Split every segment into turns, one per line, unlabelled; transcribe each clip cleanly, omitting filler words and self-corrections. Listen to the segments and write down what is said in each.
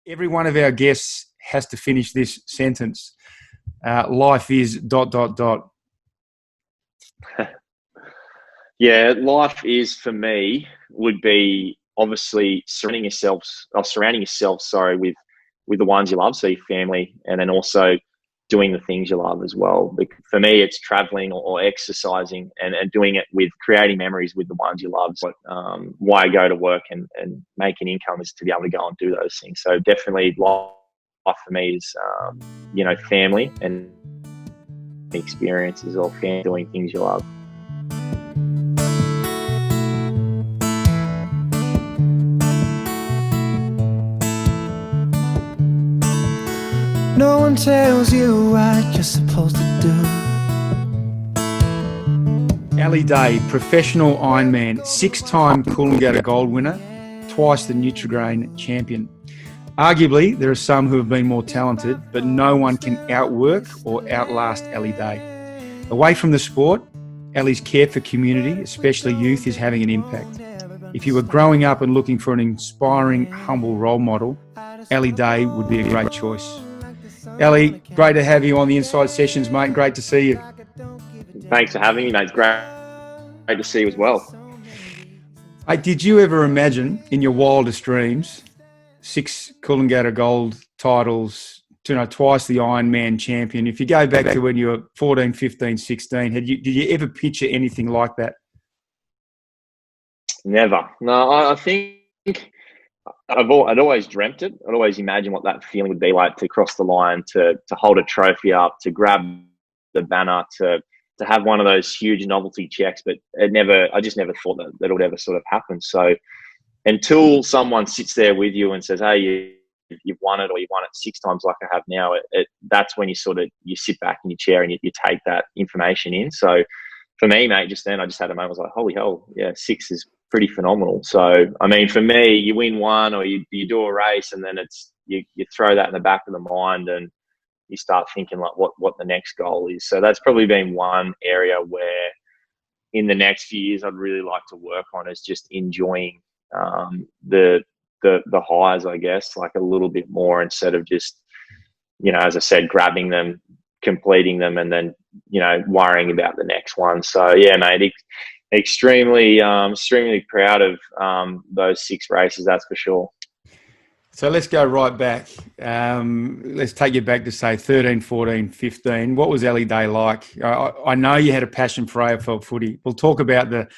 Every one of our guests has to finish this sentence. Life is ...
Yeah, life is for me would be obviously surrounding yourself, with the ones you love, so your family, and then also doing the things you love as well. For me, it's traveling or exercising and doing it with creating memories with the ones you love. So, why I go to work and make an income is to be able to go and do those things. So definitely life for me is, family and experiences of doing things you love.
No one tells you what you're supposed to do.
Ali Day, professional Ironman, 6-time Coolangatta Gold Winner, twice the Nutri-Grain Champion. Arguably, there are some who have been more talented, but no one can outwork or outlast Ali Day. Away from the sport, Ali's care for community, especially youth, is having an impact. If you were growing up and looking for an inspiring, humble role model, Ali Day would be a great choice. Ali, great to have you on the Inside Sessions, mate. Great to see you.
Thanks for having me, mate. It's great to see you as well.
Hey, did you ever imagine in your wildest dreams 6 Coolangatta Gold titles, twice the Ironman champion? If you go back to when you were 14, 15, 16, did you ever picture anything like that?
Never. No, I think I'd always dreamt it. I'd always imagined what that feeling would be like to cross the line, to hold a trophy up, to grab the banner, to have one of those huge novelty checks. But I just never thought that it would ever sort of happen. So until someone sits there with you and says, "Hey, you've won it, or you've won it 6 times like I have now," that's when you sit back in your chair and you take that information in. So for me, mate, just then I just had a moment. I was like, "Holy hell, yeah, 6 is pretty phenomenal." So, I mean, for me, you win one or you do a race, and then you throw that in the back of the mind and you start thinking like what the next goal is. So that's probably been one area where in the next few years I'd really like to work on, is just enjoying the highs, I guess, like a little bit more, instead of just, as I said, grabbing them, completing them, and then, worrying about the next one. So yeah, mate, extremely proud of those 6 races, that's for sure.
So let's go right back. Let's take you back to, say, 13, 14, 15. What was Ali Day like? I know you had a passion for AFL footy. We'll talk about the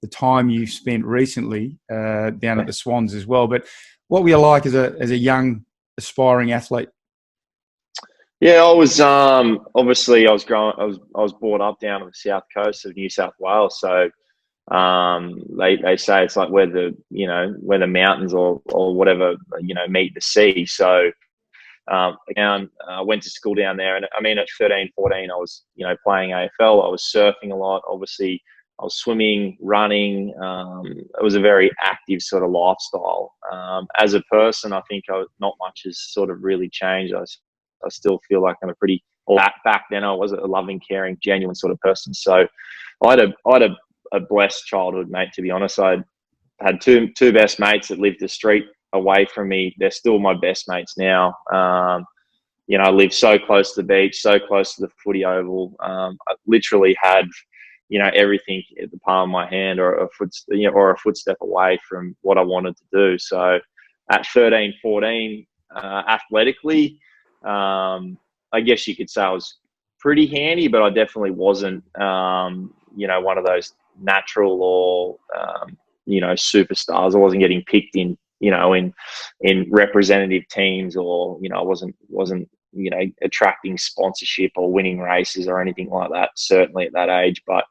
time you spent recently down at the Swans as well. But what were you like as a young, aspiring athlete?
Yeah, I was obviously I was brought up down on the south coast of New South Wales, so they say it's like where the mountains or whatever meet the sea. So I went to school down there, and I mean at 13, 14, I was playing AFL. I was surfing a lot. Obviously, I was swimming, running. It was a very active sort of lifestyle. As a person, I think not much has sort of really changed. I still feel like I'm back then I was a loving, caring, genuine sort of person. So I had a blessed childhood, mate, to be honest. I had two best mates that lived a street away from me. They're still my best mates now. I live so close to the beach, so close to the footy oval. I literally had, everything at the palm of my hand, or a footstep away from what I wanted to do. So at 13, 14, athletically, I guess you could say I was pretty handy, but I definitely wasn't, one of those natural or, superstars. I wasn't getting picked in representative teams, or, I wasn't, attracting sponsorship or winning races or anything like that, certainly at that age. But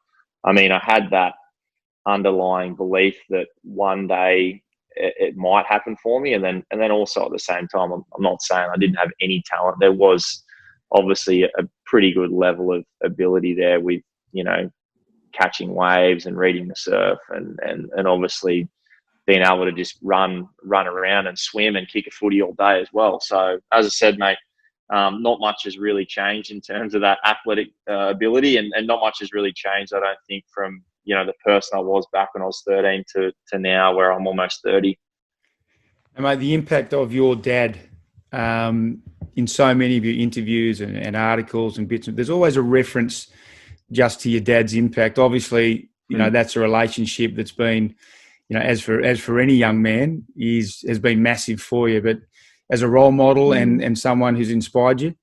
I mean, I had that underlying belief that one day it might happen for me. And then also at the same time, I'm not saying I didn't have any talent. There was obviously a pretty good level of ability there with, catching waves and reading the surf, and obviously being able to just run around and swim and kick a footy all day as well. So as I said, mate, not much has really changed in terms of that athletic ability, and not much has really changed, I don't think, from the person I was back when I was 13 to now, where I'm almost 30.
And mate, the impact of your dad in so many of your interviews and articles and bits. There's always a reference just to your dad's impact. Obviously, that's a relationship that's been, as for any young man, has been massive for you. But as a role model and someone who's inspired you.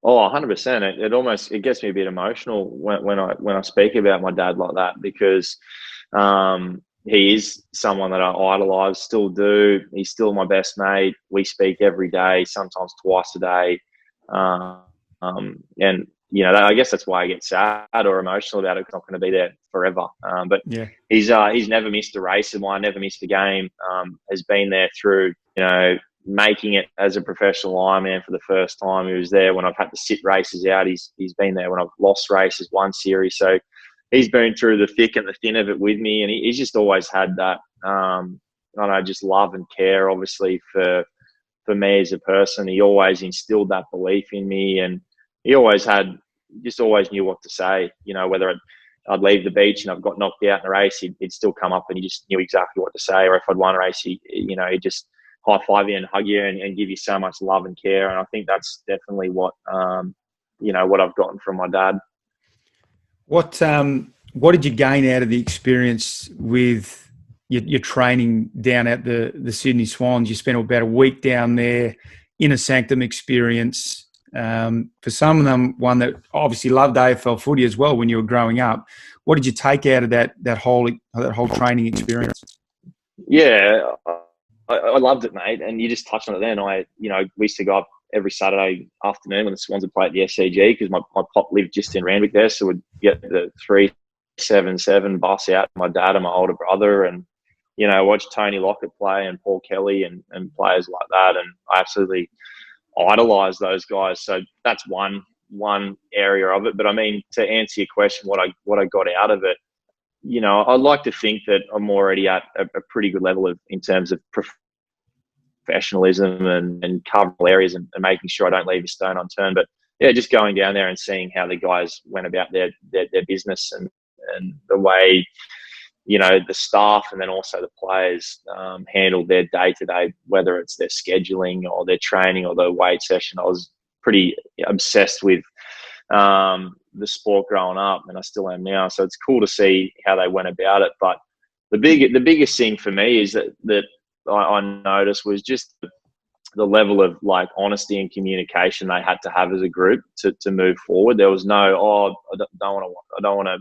Oh, 100%. It gets me a bit emotional when I speak about my dad like that, because he is someone that I idolise, still do. He's still my best mate. We speak every day, sometimes twice a day. And I guess that's why I get sad or emotional about it, because I'm not going to be there forever. But yeah, he's never missed a race of mine, never missed a game. Has been there through making it as a professional Ironman for the first time. He was there when I've had to sit races out. He's been there when I've lost races, won series. So he's been through the thick and the thin of it with me, and he's just always had that, just love and care, obviously, for me as a person. He always instilled that belief in me, and he always knew what to say. Whether I'd leave the beach and I've got knocked out in a race, he'd still come up and he just knew exactly what to say. Or if I'd won a race, he'd just high five you and hug you and give you so much love and care. And I think that's definitely what I've gotten from my dad.
What did you gain out of the experience with your training down at the Sydney Swans? You spent about a week down there, inner sanctum experience. For some of them, one that obviously loved AFL footy as well when you were growing up. What did you take out of that whole training experience?
Yeah, I loved it, mate. And you just touched on it then. We used to go up every Saturday afternoon when the Swans would play at the SCG, because my pop lived just in Randwick there. So we'd get the 377 bus out, my dad and my older brother, and, watch Tony Lockett play and Paul Kelly and players like that. And I absolutely idolise those guys. So that's one area of it. But I mean, to answer your question, what I got out of it, I'd like to think that I'm already at a pretty good level in terms of professionalism and covering areas and making sure I don't leave a stone unturned. But yeah, just going down there and seeing how the guys went about their business and the way, the staff and then also the players handled their day-to-day, whether it's their scheduling or their training or their weight session. I was pretty obsessed with the sport growing up, and I still am now. So it's cool to see how they went about it. But the biggest thing for me is that I noticed was just the level of honesty and communication they had to have as a group to move forward. There was no, I don't want to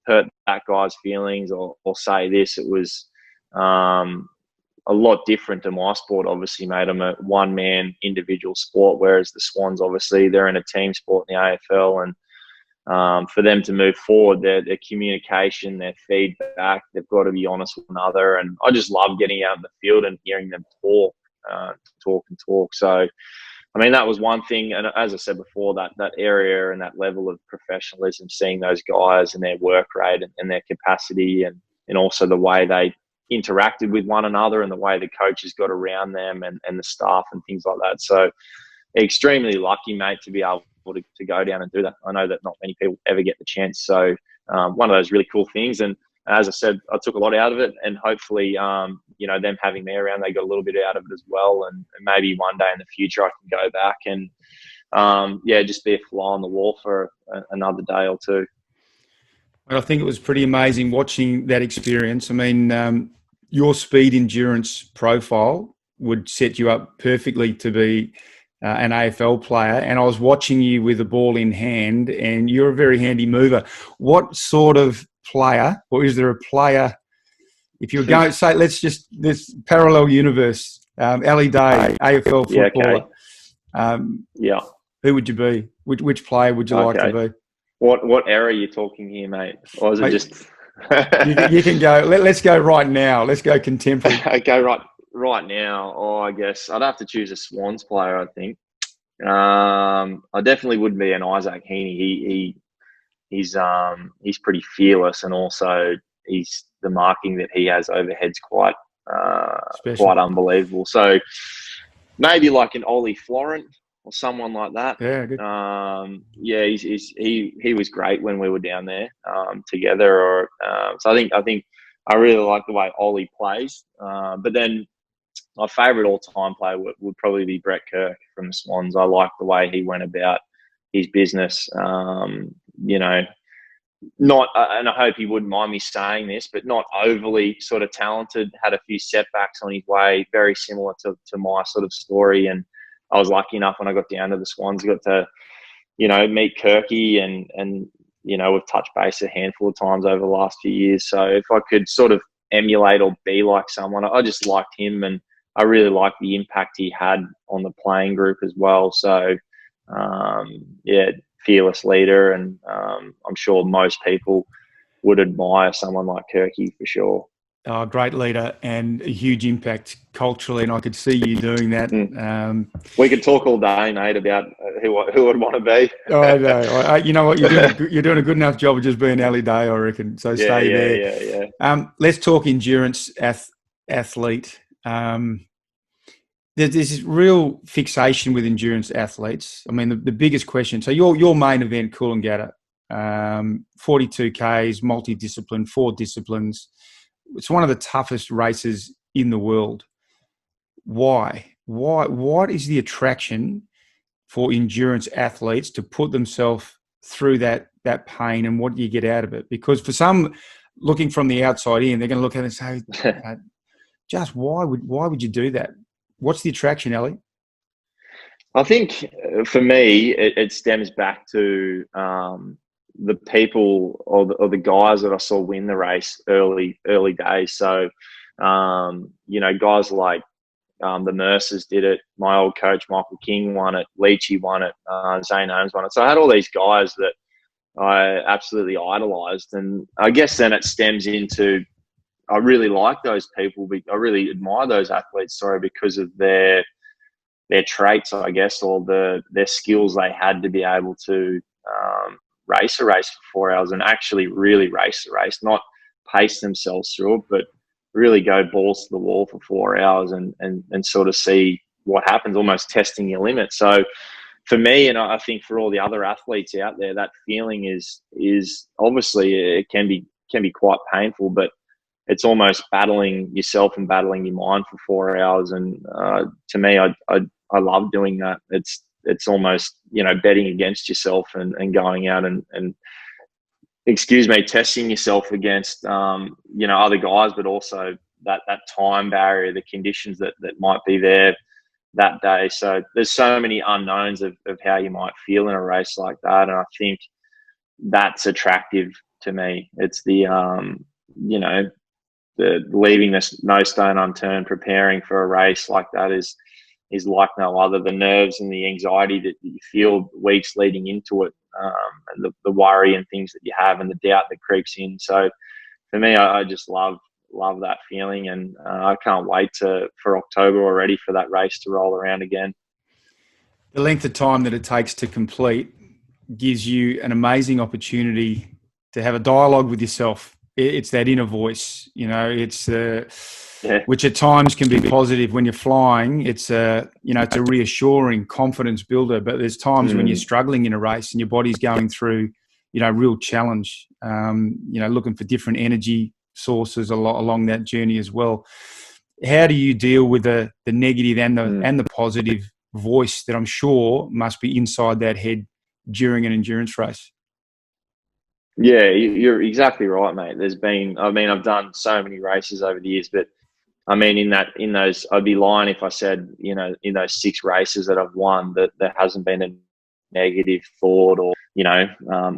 hurt that guy's feelings or say this. It was a lot different to my sport, obviously, mate. I'm a one-man individual sport, whereas the Swans, obviously, they're in a team sport in the AFL. And for them to move forward, their communication, their feedback, they've got to be honest with one another. And I just love getting out in the field and hearing them talk. So, I mean, that was one thing. And as I said before, that area and that level of professionalism, seeing those guys and their work rate and their capacity and also the way they interacted with one another and the way the coaches got around them and the staff and things like that. So extremely lucky, mate, to be able to go down and do that. I know that not many people ever get the chance. So one of those really cool things. And as I said, I took a lot out of it, and hopefully, them having me around, they got a little bit out of it as well. And maybe one day in the future I can go back and, just be a fly on the wall for another day or two.
Well, I think it was pretty amazing watching that experience. I mean, your speed endurance profile would set you up perfectly to be an AFL player. And I was watching you with the ball in hand, and you're a very handy mover. What sort of player, or is there a player, if you're going to say, this parallel universe, Ali Day, AFL footballer.
Yeah.
Who would you be? Which player would you like to be?
What era are you talking here, mate? Or is it just...
you can go. Let's go right now. Let's go contemporary.
Okay, right now. Oh, I guess I'd have to choose a Swans player, I think. I definitely would be an Isaac Heaney. He's pretty fearless, and also the marking that he has overhead's quite unbelievable. So maybe like an Ollie Florent or someone like that.
Yeah, good.
He was great when we were down there together. So I think I really like the way Ollie plays. But then my favourite all-time player would probably be Brett Kirk from the Swans. I like the way he went about his business. Not, and I hope he wouldn't mind me saying this, but not overly sort of talented, had a few setbacks on his way, very similar to my sort of story. And I was lucky enough when I got down to the Swans, I got to, meet Kirky and we've touched base a handful of times over the last few years. So if I could sort of emulate or be like someone, I just liked him, and I really liked the impact he had on the playing group as well. So, fearless leader, and I'm sure most people would admire someone like Kirky for sure.
Oh, great leader and a huge impact culturally, and I could see you doing that.
We could talk all day, mate, about who would want to be.
I know. You know what? You're doing a good enough job of just being Ali Day, I reckon. So stay there. Yeah. Let's talk endurance athlete. There's this real fixation with endurance athletes. I mean, the biggest question. So your main event, Coolangatta, 42 Ks, multidiscipline, 4 disciplines. It's one of the toughest races in the world. Why? What is the attraction for endurance athletes to put themselves through that pain, and what do you get out of it? Because for some, looking from the outside in, they're going to look at it and say, just why would you do that? What's the attraction, Ellie?
I think for me, it stems back to the people or the guys that I saw win the race early days. So, guys like the Mercers did it. My old coach, Michael King, won it. Leachy won it. Zane Holmes won it. So I had all these guys that I absolutely idolised. And I guess then it stems into, I really like those people. I really admire those athletes, because of their traits, I guess, or their skills they had to be able to race a race for 4 hours and actually really race the race, not pace themselves through it, but really go balls to the wall for 4 hours and sort of see what happens, almost testing your limit. So for me, and I think for all the other athletes out there, that feeling is obviously it can be quite painful, but it's almost battling yourself and battling your mind for 4 hours. And to me, I love doing that. It's almost, betting against yourself and going out and testing yourself against, other guys, but also that time barrier, the conditions that might be there that day. So there's so many unknowns of how you might feel in a race like that. And I think that's attractive to me. It's the leaving this no stone unturned, preparing for a race like that is like no other. The nerves and the anxiety that you feel weeks leading into it, and the worry and things that you have, and the doubt that creeps in. So for me, I just love that feeling, and I can't wait for October already for that race to roll around again.
The length of time that it takes to complete gives you an amazing opportunity to have a dialogue with yourself. It's that inner voice, it's which at times can be positive when you're flying. It's it's a reassuring confidence builder, but there's times when you're struggling in a race and your body's going through, real challenge, looking for different energy sources along that journey as well. How do you deal with the negative and the positive voice that I'm sure must be inside that head during an endurance race?
Yeah, you're exactly right, mate. I've done so many races over the years, but I mean, in those, I'd be lying if I said, in those 6 races that I've won, that there hasn't been a negative thought or, I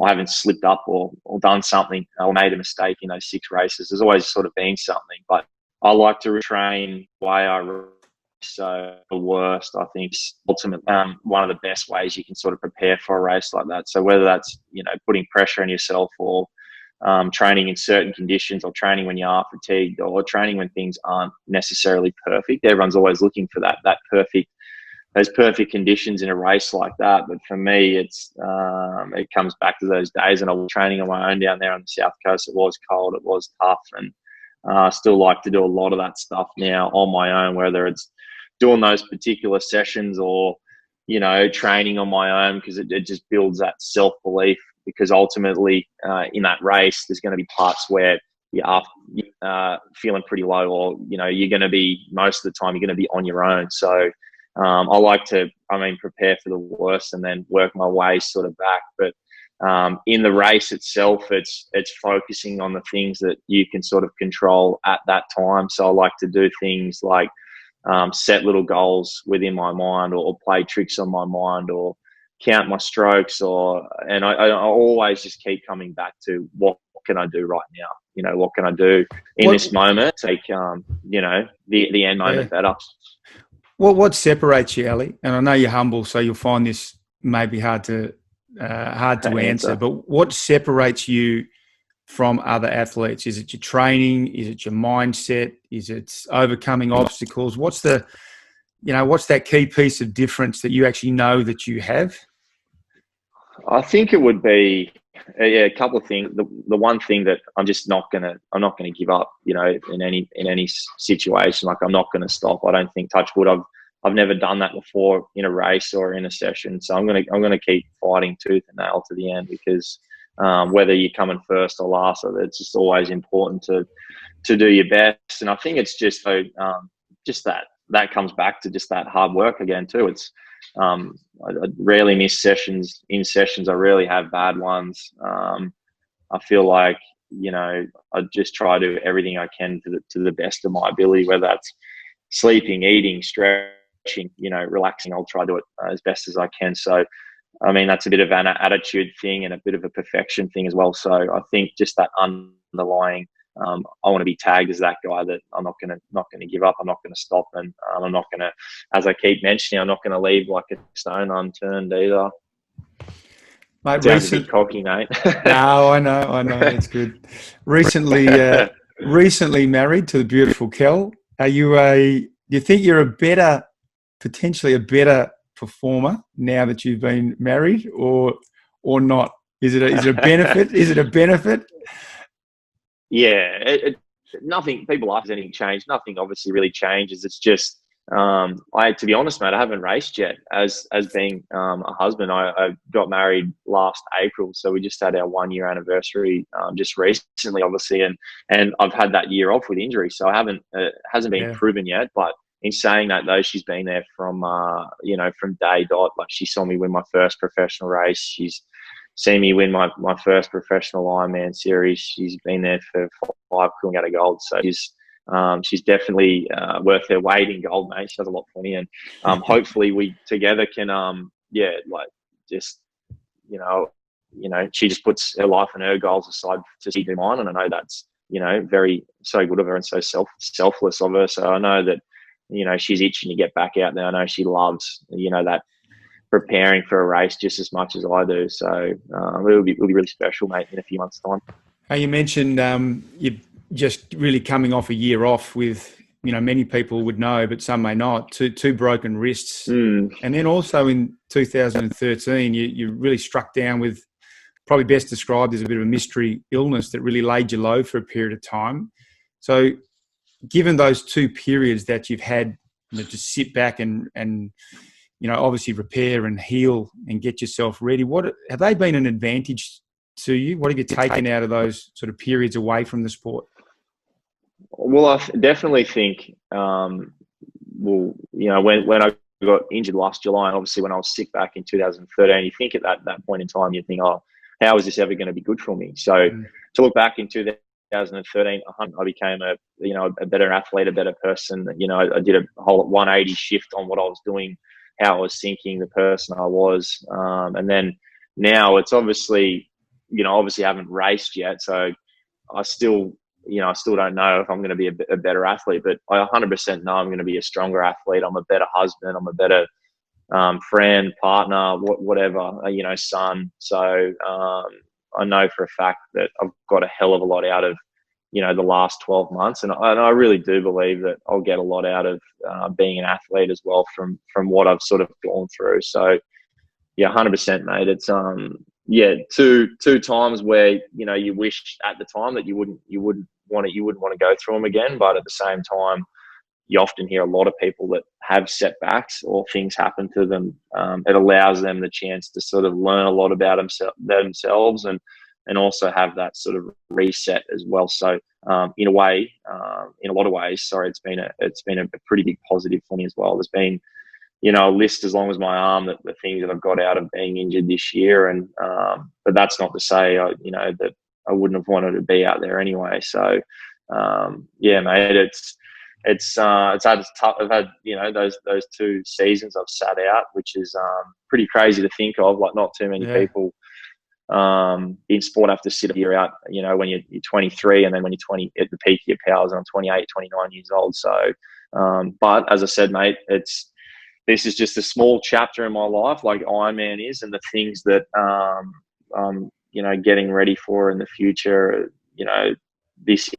haven't slipped up or done something or made a mistake in those 6 races. There's always sort of been something, but I like to retrain the way I race. So the worst, I think, is ultimately one of the best ways you can sort of prepare for a race like that. So whether that's, putting pressure on yourself or training in certain conditions, or training when you are fatigued, or training when things aren't necessarily perfect. Everyone's always looking for those perfect conditions in a race like that. But for me, it comes back to those days, and I was training on my own down there on the South Coast. It was cold, it was tough, and I still like to do a lot of that stuff now on my own, whether it's doing those particular sessions or, training on my own, because it just builds that self-belief. Because ultimately, in that race, there's going to be parts where feeling pretty low, or you're going to be, most of the time you're going to be on your own. So I like to, prepare for the worst and then work my way sort of back. But in the race itself, it's focusing on the things that you can sort of control at that time. So I like to do things like set little goals within my mind, or play tricks on my mind, or count my strokes, and I always just keep coming back to what can I do right now? What can I do in this moment? Take the end moment better.
What separates you, Ali? And I know you're humble, so you'll find this maybe hard to answer. But what separates you from other athletes? Is it your training? Is it your mindset? Is it overcoming obstacles? What's that key piece of difference that you actually know that you have?
I think it would be a couple of things. The one thing that I'm not gonna give up. In any situation, like I'm not gonna stop. I don't think, touch wood, I've never done that before in a race or in a session. So I'm gonna keep fighting tooth and nail to the end, because whether you're coming first or last, it's just always important to do your best. And I think it's just that comes back to just that hard work again too. It's I rarely miss sessions. In sessions, I rarely have bad ones. I feel like I just try to do everything I can to the best of my ability, whether that's sleeping, eating, stretching, relaxing. I'll try to do it as best as I can. So that's a bit of an attitude thing and a bit of a perfection thing as well. So I think just that underlying, I want to be tagged as that guy that I'm not gonna give up. I'm not gonna stop, and I'm not gonna, as I keep mentioning, I'm not gonna leave like a stone unturned either.
Mate,
sounds a bit cocky, mate.
No, I know, it's good. Recently married to the beautiful Kel. Do you think you're potentially a better performer now that you've been married, or not? Is it a benefit? Is it a benefit?
Yeah, nothing. People ask, has anything changed? Nothing obviously really changes. It's just, to be honest, mate, I haven't raced yet. As being a husband, I got married last April, so we just had our 1 year anniversary just recently, obviously, and I've had that year off with injury, so I haven't. Hasn't been proven yet, but in saying that though, she's been there from from day dot. Like, she saw me win my first professional race. She's seen me win my first professional Ironman series. She's been there for 5 Coolangatta Gold. So she's definitely worth her weight in gold, mate. She does a lot for me, and hopefully we together can she just puts her life and her goals aside to do mine, and I know that's so good of her and so selfless of her. So I know that she's itching to get back out there. I know she loves that preparing for a race just as much as I do. So it'll be really special, mate, in a few months' time.
You mentioned you're just really coming off a year off with, many people would know, but some may not, two broken wrists. And then also in 2013, you really struck down with, probably best described as a bit of a mystery illness that really laid you low for a period of time. So given those two periods that you've had to sit back and obviously repair and heal and get yourself ready, what have they been an advantage to you? What have you taken out of those sort of periods away from the sport?
Well, I definitely think, when I got injured last July, and obviously when I was sick back in 2013, you think at that point in time, you think, oh, how is this ever going to be good for me? So to look back in 2013, I became a better athlete, a better person. I did a whole 180 shift on what I was doing, how I was thinking, the person I was. And then now it's obviously haven't raced yet. So I still don't know if I'm going to be a better athlete, but I 100% know I'm going to be a stronger athlete. I'm a better husband. I'm a better friend, partner, whatever, son. So I know for a fact that I've got a hell of a lot out of, the last 12 months. And I really do believe that I'll get a lot out of being an athlete as well from what I've sort of gone through. So yeah, 100%, mate. It's, two times where, you wish at the time that you wouldn't want to go through them again. But at the same time, you often hear a lot of people that have setbacks or things happen to them. It allows them the chance to sort of learn a lot about themselves and also have that sort of reset as well. So in a way, in a lot of ways, sorry, it's been a pretty big positive for me as well. There's been, a list as long as my arm, that the things that I've got out of being injured this year. And, but that's not to say, that I wouldn't have wanted to be out there anyway. So, yeah, mate, it's had tough. I've had, those 2 seasons I've sat out, which is, pretty crazy to think of. Like, not too many people, in sport have to sit a year out, when you're 23, and then when you're 20 at the peak of your powers, and I'm 28, 29 years old. So, but as I said, mate, this is just a small chapter in my life, like Ironman is, and the things that, I'm, getting ready for in the future. This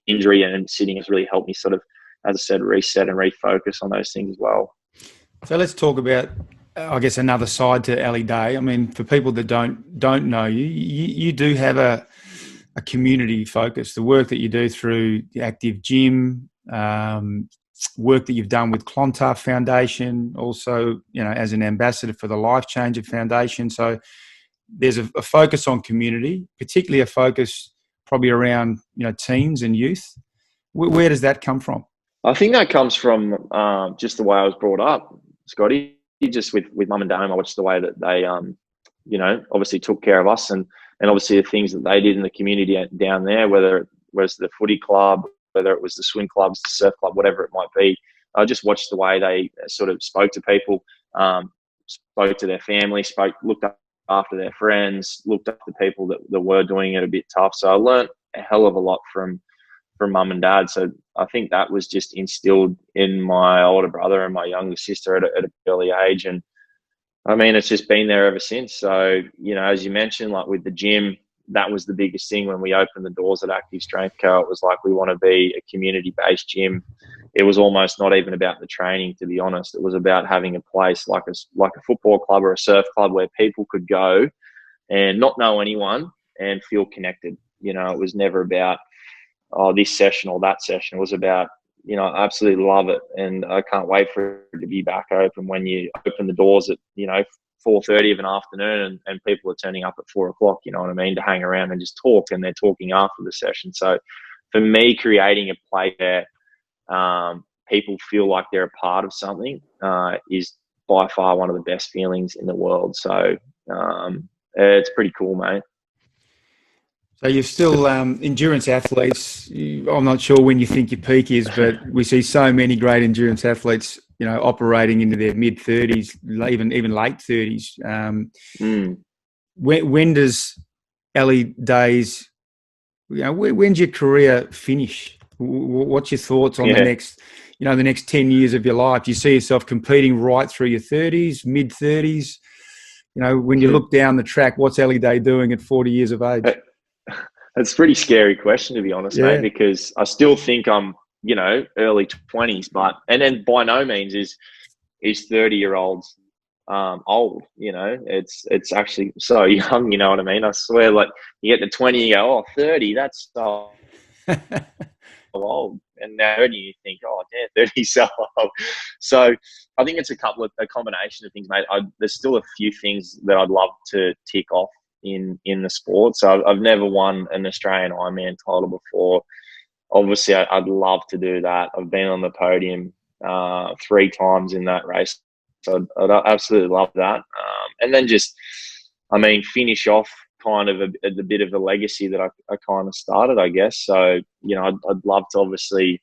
injury and sitting has really helped me sort of, as I said, reset and refocus on those things as well.
So let's talk about, I guess, another side to Ellie Day. I mean, for people that don't know you do have a community focus. The work that you do through the active gym, work that you've done with Clontarf Foundation, also, as an ambassador for the LifeChanger Foundation. So there's a focus on community, particularly a focus probably around, teens and youth. Where does that come from?
I think that comes from just the way I was brought up, Scotty. Just with mum and dad, I watched the way that they, obviously took care of us, and obviously the things that they did in the community down there, whether it was the footy club, whether it was the swim clubs, the surf club, whatever it might be. I just watched the way they sort of spoke to people, spoke to their family, looked after their friends, looked after people that were doing it a bit tough. So I learned a hell of a lot from mum and dad. So I think that was just instilled in my older brother and my younger sister at an early age. And I mean, it's just been there ever since. So, as you mentioned, like with the gym, that was the biggest thing when we opened the doors at Active Strength Co. It was like, we want to be a community-based gym. It was almost not even about the training, to be honest. It was about having a place like a football club or a surf club where people could go and not know anyone and feel connected. It was never about, this session or that session. It was about, I absolutely love it. And I can't wait for it to be back open when you open the doors at, 4:30 of an afternoon and people are turning up at 4 o'clock, you know what I mean, to hang around and just talk, and they're talking after the session. So for me, creating a place where people feel like they're a part of something is by far one of the best feelings in the world. So it's pretty cool, mate.
So you're still endurance athletes. I'm not sure when you think your peak is, but we see so many great endurance athletes, operating into their mid-30s, even late 30s. When does Ellie Days, when's your career finish? What's your thoughts on the next 10 years of your life? Do you see yourself competing right through your 30s, mid-30s? When you look down the track, what's Ellie Day doing at 40 years of age?
It's a pretty scary question, to be honest, mate, because I still think I'm, early 20s, and then by no means is 30-year-olds old, it's actually so young, you know what I mean? I swear, like, you get to 20, you go, 30, that's so old. And now you think, damn, 30 so old. So I think it's a combination of things, mate. There's still a few things that I'd love to tick off in the sport. So I've never won an Australian Ironman title before. Obviously, I'd love to do that. I've been on the podium 3 times in that race. So I'd absolutely love that. And then finish off kind of a bit of a legacy that I kind of started, I guess. So, I'd love to obviously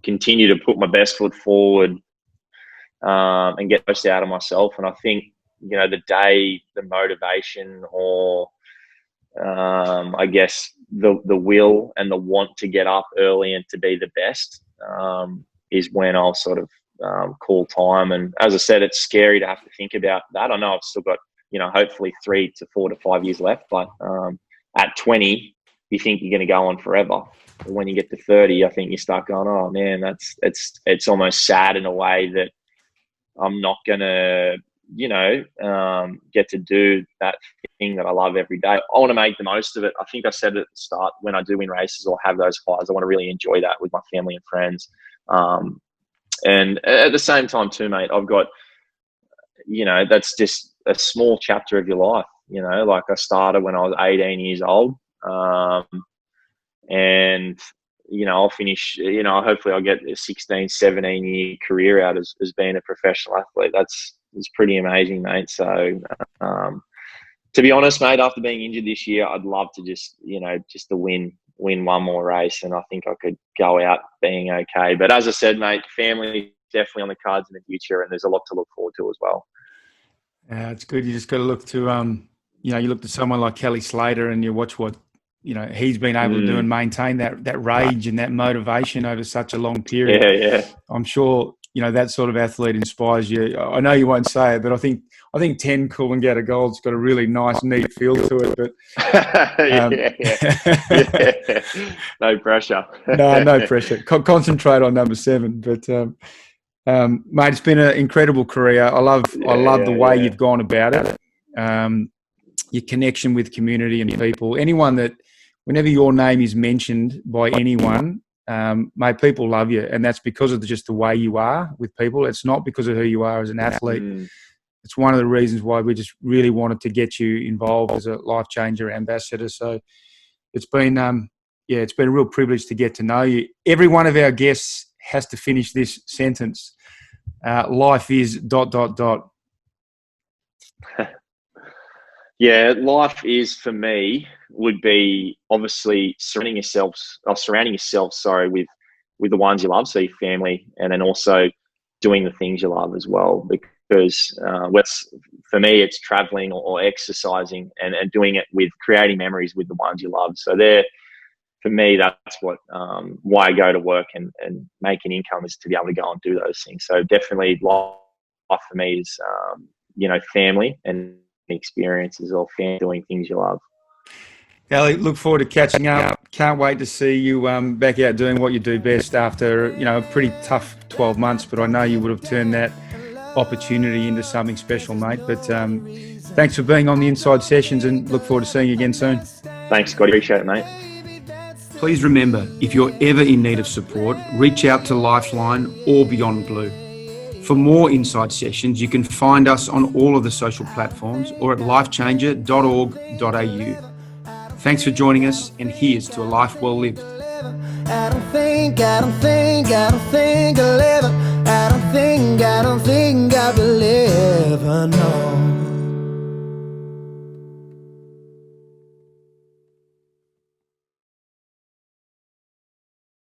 continue to put my best foot forward and get most out of myself. And I think, the motivation or I guess the will and the want to get up early and to be the best is when I'll sort of call time. And as I said, it's scary to have to think about that. I know I've still got, hopefully 3 to 4 to 5 years left, but at 20, you think you're going to go on forever. But when you get to 30, I think you start going, oh man, it's almost sad in a way that I'm not going to, get to do that thing that I love every day. I want to make the most of it. I think I said at the start, when I do win races or have those highs, I want to really enjoy that with my family and friends. And at the same time too, mate, I've got, that's just a small chapter of your life. Like I started when I was 18 years old. and I'll finish. Hopefully, I'll get a 16, 17-year career out as being a professional athlete. It's pretty amazing, mate. So, to be honest, mate, after being injured this year, I'd love to just to win one more race, and I think I could go out being okay. But as I said, mate, family definitely on the cards in the future, and there's a lot to look forward to as well.
Yeah, it's good. You just got to look to, you look to someone like Kelly Slater, and you watch what, he's been able to do and maintain that rage and that motivation over such a long period.
Yeah.
I'm sure, that sort of athlete inspires you. I know you won't say it, but I think 10 Coolangatta Gold's got a really nice, neat feel to it. But
yeah. No pressure.
No pressure. Concentrate on number 7. But mate, it's been an incredible career. I love the way you've gone about it. Your connection with community and people. Anyone that, whenever your name is mentioned by anyone, mate, people love you, and that's because of just the way you are with people. It's not because of who you are as an athlete. It's one of the reasons why we just really wanted to get you involved as a LifeChanger ambassador. So it's been a real privilege to get to know you. Every one of our guests has to finish this sentence. Life is ...
Yeah, life is, for me, would be obviously surrounding yourself with the ones you love, so your family, and then also doing the things you love as well. Because for me, it's traveling or exercising and doing it with creating memories with the ones you love. So for me, that's what why I go to work and make an income, is to be able to go and do those things. So definitely life for me is family and experiences of doing things you love.
Ellie, look forward to catching up. Can't wait to see you back out doing what you do best after a pretty tough 12 months, but I know you would have turned that opportunity into something special, mate. But thanks for being on the Inside Sessions, and look forward to seeing you again soon.
Thanks, Scotty. Appreciate it, mate.
Please remember, if you're ever in need of support, reach out to Lifeline or Beyond Blue. For more Inside Sessions, you can find us on all of the social platforms or at lifechanger.org.au. Thanks for joining us, and here's to a life well lived.
I don't think I live. I don't think I believe. No.